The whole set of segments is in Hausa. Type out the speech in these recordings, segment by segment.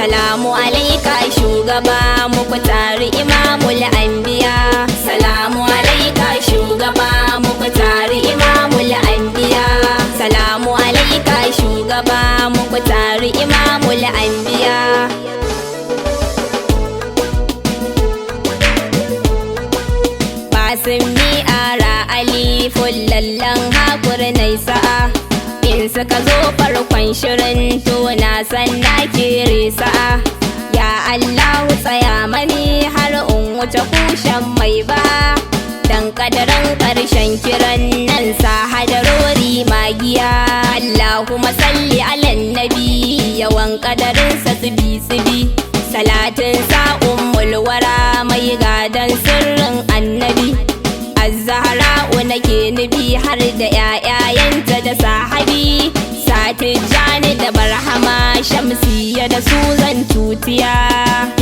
Salamu alaika shugaba muku tari imamul anbiya. Salamu alaika shugaba muku tari imamul anbiya. Salamu alaika shugaba muku tari imamul anbiya. Basin mi'ara alifun lallan hakur nai sa'a. In suka zo farkon shirin to na san na kere sa'a. Ya Allahu tsaya mani har in wuce kushen mai ba. Dan kadarin karshen kiran nan sa hadarori magiya. Allahumma salli alan nabi yawan kadarinsa tsibi-tsibi. Salatin sa ummul wara mai gadan sirrin annabi. Az-Zahra'u nake nufi har da ƴaƴayenta da sahabi. Satijjani da Barhama Shamsiyya da su zan tutiya.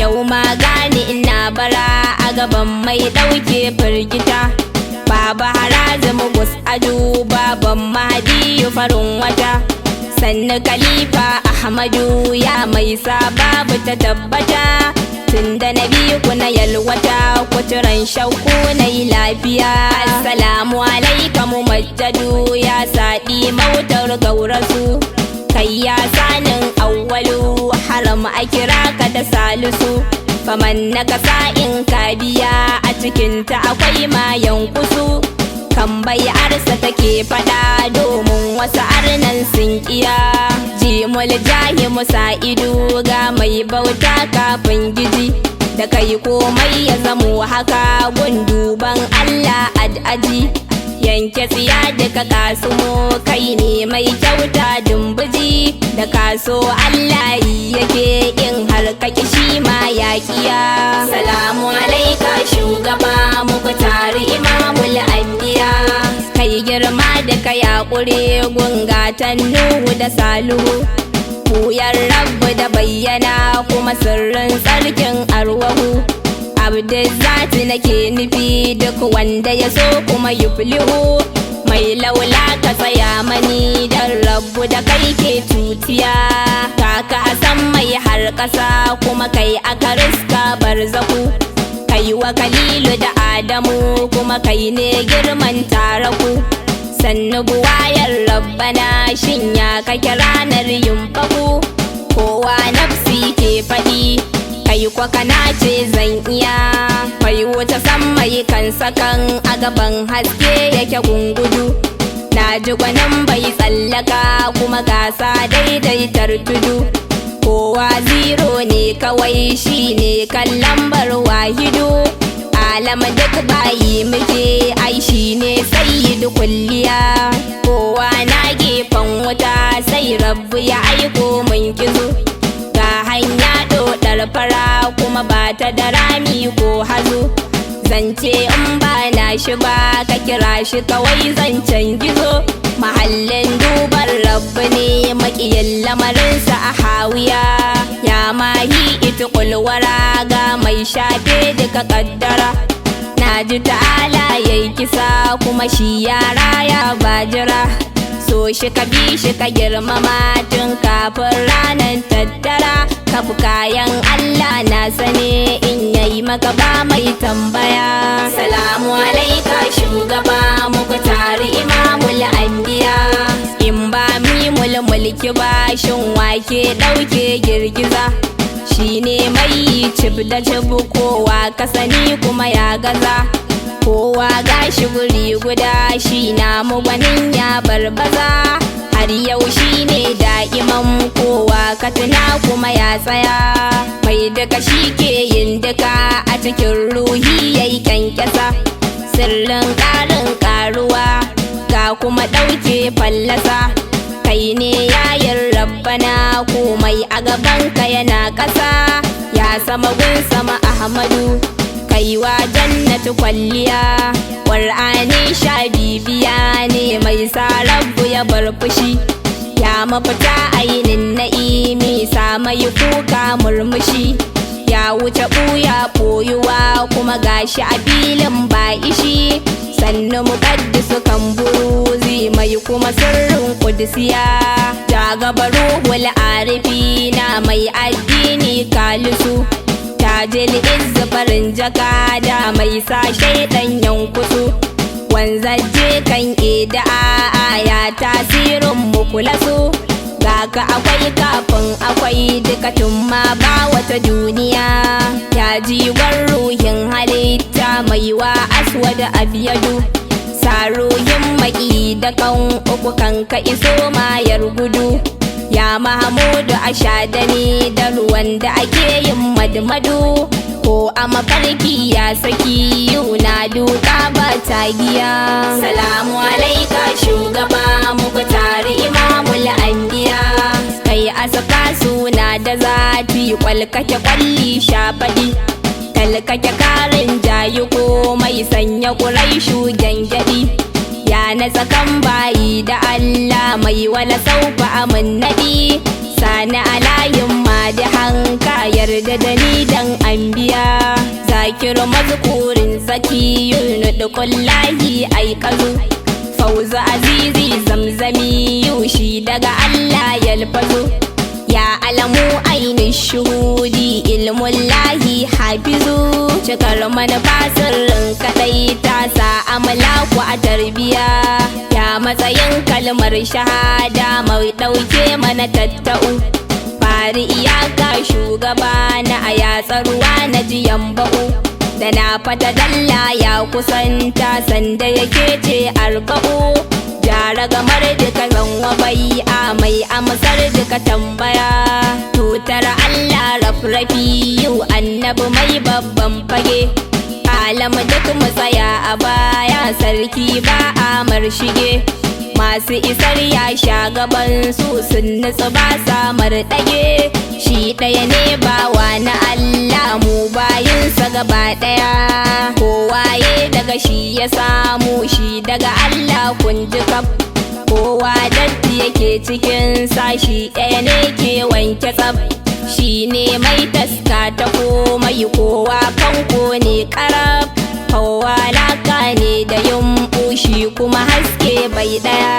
Yau ma gani ina bara a gaban mai ɗauke firgita. Baba Harazim Gus'adu baban Mahdiyu farin wata. Sannu Khalifa Ahmadu ya mai sa babu ta tabbata. Tunda na biyu kuna yalwata kuturan shauku na yi lafiya. Assalamu alaikum majjadu ya saɗi mautar gaurasu. Kai ya sanin awwalu haram a kira ka da salisu. Faman na kasa in ka biya a cikinta akwai mayan kusu. Kan bai'arsa take fada domin wasu arnan sun kiya. Jimul jahi musa'idu ga mai bauta kafin giji. Da kai komai ya zamo haka gunduban Allah ad'aji. Yanke tsiya duka kasumo kai ne mai kyauta dumbuji. Da kaso Allah yake in har ka kishi ma yaƙiya. Salamu alaika shugaba muku tari imamul anbiya. Kai girma da ka yaƙure gungatan Nuhu da Salihu. Buyar Rabbu da bayyana kuma sirrin tsarkin arwahu. Abdulzati nake nufi duk wanda ya so kuma yuflihu. Mai laula ka tsaya mani dan Rabbu da kai ke tutiya. Kaka a san mai har ƙasa kuma kai aka riska barzaku. Kai wa Khalilu da Adamu kuma kai ne girman taraku. Sannu buwayar Rabbana shin ya kake ranar yumfaku. Kowa nafsi ke faɗi kai kwa kana ce zan iya. Kai wuta san mai kan sakan a gaban haske yake gungudu. Na ji gwanin bai tsallaka kuma gasa daidaitar tudu. Kowa zero ne kawai shi ne kan lambar wahidu. Alam duk bayi muke ai shi ne sayyidu kulliya. Kowa na gefen wuta sai Rabbu ya aiko mun kizo. Ga hanya dodar fara kuma ba ta da rami ko hazo. Zance in ba na shi ba ka kira shi kawai zancen gizo. Mahallin duban Rabbu ne maƙiyin lamarinsa a hawiya. Ya mahi ita kulwara ga mai shafe duka kaddara. Na ji ta'ala yayi kisa kuma shi yara ya bajira. So shi ka bi shi ka girmama tun kafin ranar tattara. Kafu kayan Allah na sane in yayi maka ba mai tambaya. Salamu alaika shugaba muku tari imamul anbiya. In ba mimul mulki ba shin wake ɗauke girgiza. Shi ne mai cib da cib kowa ka sani kuma ya gaza. Kowa gashi guri guda shi na gwanin ya barbaza. Har yau shi ne da'iman kowa ka tuna kuma ya tsaya. Mai duka shi ke yin duka a cikin ruhi yayi kyankyasa. Sirrin ƙarin ƙaruwa ga kuma ɗauke fallasa. Kai ne yayin Rabbana komai a gabanka yana ƙasa. Ya sama gun sama Ahmadu kaiwa jannatu kwalliya. Qur'ani sha bibiya ne mai sa Rabbu ya bar fushi. Ya mafita ainin na'imi sa mai kuka murmushi. Ya wuce ɓuya ɓoyuwa kuma gashi a filin ba ishi. Sannu muqaddisu kan buruzi mai kuma sirrin kudsiya. gaba ruhul arifi na mai addini kalisu, tajil izzu farin jaka da mai sa shaidan yankusu, wanzaje kan ida'a ya tasirin mukulasu, ga ka akwai kafin akwai duka tumma ba wata duniya, ya jigon ruhin halitta mai wa aswada abiyadu, saruhin maki da kan uku kan ka iso mayar gudu, ya mahamudu ashadani da ruwan da ake yin madmadu, ko a mafarki ya saki yuna duka ba ta giya. Salamu alaika shugaba muku tare imamul anbiya, kai asaka suna da zafi kwalkake kwalli shafadi, talkake karin jayi ko mai sanya ƙuraishu gyangyaɗi, ya na tsakan bayi da Allah mai wala saufa amin naɗi, sani alayin madihan ka yarda da ni dan anbiya, zakir mazkurin zakiyun nudukullahi aikazu, fauzu azizi zamzami yushi daga Allah yalfazu, ya alamu ainihin shuhudi ilmullahi hafizu, cikar manufa sirrin kadai ta sa amlaku a tarbiya, ya matsayin kalmar shahada mai dauke mana tattau, fari iyaka shugaba na a yatsarwa na jiyan ba'u, da na fata dalla ya kusanta sanda yake ce arba'u, jara gamar duka zanwa bai a mai amsar duka tambaya, tutar Allah rafrafi yau annabi mai babban fage, alam duk mu tsaya a baya sarki ba a marshige, masu isar ya sha gaban su sun nutsu ba samar ɗage, shi ɗaya ne bawa na Allah mu bayinsa gaba ɗaya, kowaye daga shi ya samu shi daga Allah kun ji kaf, kowa datti yake cikin sashi ɗaya ne ke wanke tsaf, shi ne mai taska ta komai kowa fanko ne karab, kowa laka ne da yumɓu shi kuma haske bai ɗaya.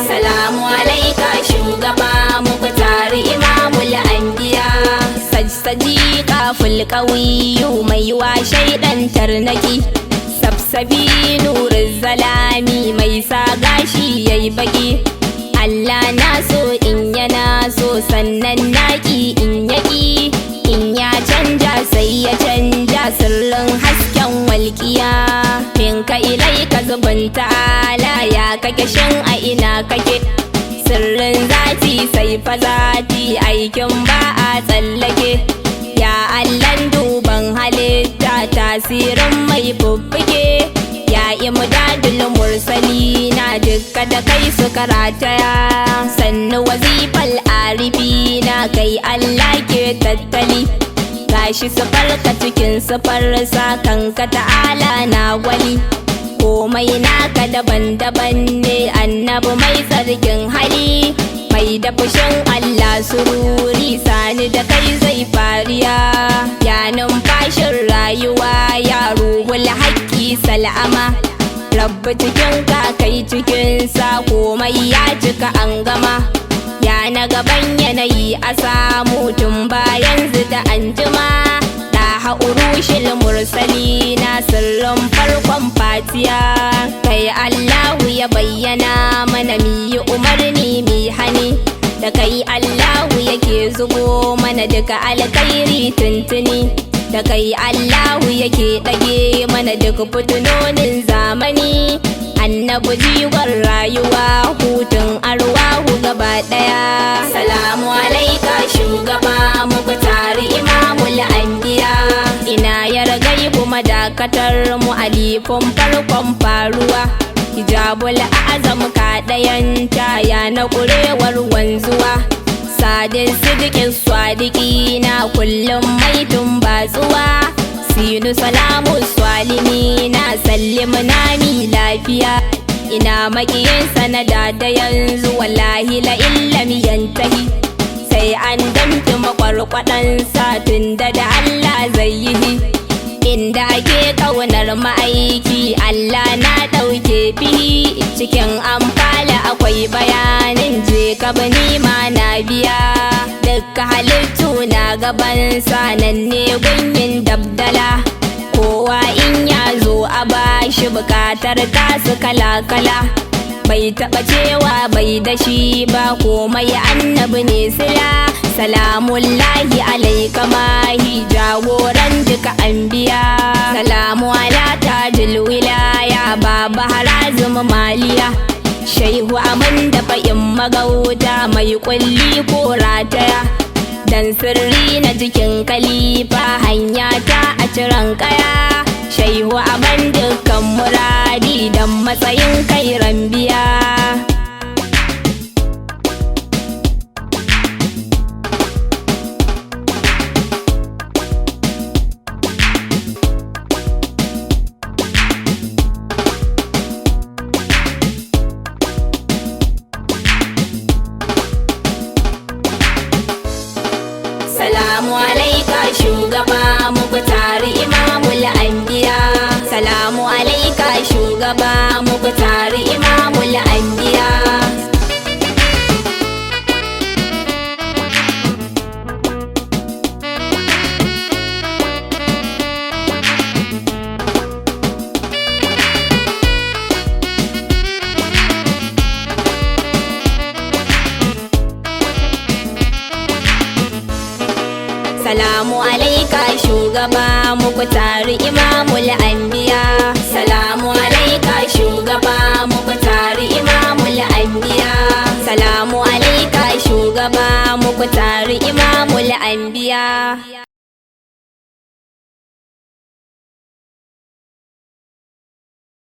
Salamu alaika shugaba muku tare imamul anbiya, sajsaji kaful ƙawiyu mai wa shaidan tarnaki, sabsabi nurin zalami mai sa gashi yayi baki, Allah na so in yana so sannan naki in yaki, in ya canja sai ya canja sirrin hasken walƙiya, minka ilaika zubin ta'ala ya kake shin a ina kake, sirrin zati sai fa zati aikin ba a tsallake, ya Allahn duban halitta tasirin mai bubbuge, ya imdadul mursali na dukka da kai suka rataya, sannu wazifal arifi na kai Allah ke tattali, gashi sufarka cikin sufarsa kanka ta'ala na gwali, komai naka daban-daban ne annabi mai tsarkin hali, mai da fushin Allah sururi sani da kai zai fariya, ya numfashin rayuwa ya ruhul haƙƙi sal'ama, rabbi cikin ka kai cikin sa komai ya cika an gama, ya na gaban yanayi a samu tun bayan da anjima, da ha'urushil mursali na sirrin farkon fatiya, kai Allahu ya bayyana mana miyi umarni mi hani, da kai Allahu yake zubo mana duka alkhairi tuntuni, da kai Allahu yake ɗage mana duk fitunonin zamani, annabi jigon rayuwa hutun arwahu gaba ɗaya. Salamu alaika shugaba muku tare imamul anbiya, ina ya ragai kuma dakatar mu alifin farkon faruwa, hijabul azam ka ɗayan taya na ƙurewar wanzuwa, sadin sidikin swadiki na kullum mai tumbatsuwa, sinu salamu swalimi na sallim nami lafiya, ina makiyin sanada da yanzu wallahi la illam yantahi, sai an damki makwarkwadan satin da Allah zai yi, inda ake kaunar ma'aiki Allah na ɗauke fihi, cikin amfala akwai bayanin je ka bani ma na biya. Dukka halittu na gaban sanan ne gunyin dabdala. Kowa in ya zo a bashi bukatar tasu kala-kala. Bai taɓa cewa bai da shi ba, komai annabi ne sila. Salamullahi alaika mahi jagoran duka anbiya. Salamu ala tajil wilaya baba harazim maliya. Shehu aman da fa'in magauta mai kulli ko rataya. Dan sirri na jikin kalifa hanya ta a ciran kaya. Shehu aman dukkan muradi dan matsayin kairan biya. Salamu alaika shugaba mukutari imamul anbiya. Salamu alaika shugaba mukutari imamul anbiya. Salamu alaika shugaba mukutari imamul anbiya. Salamu alaika shugaba mukutari imamul anbiya. Salamu alaika shugaba mukutari imamul anbiya.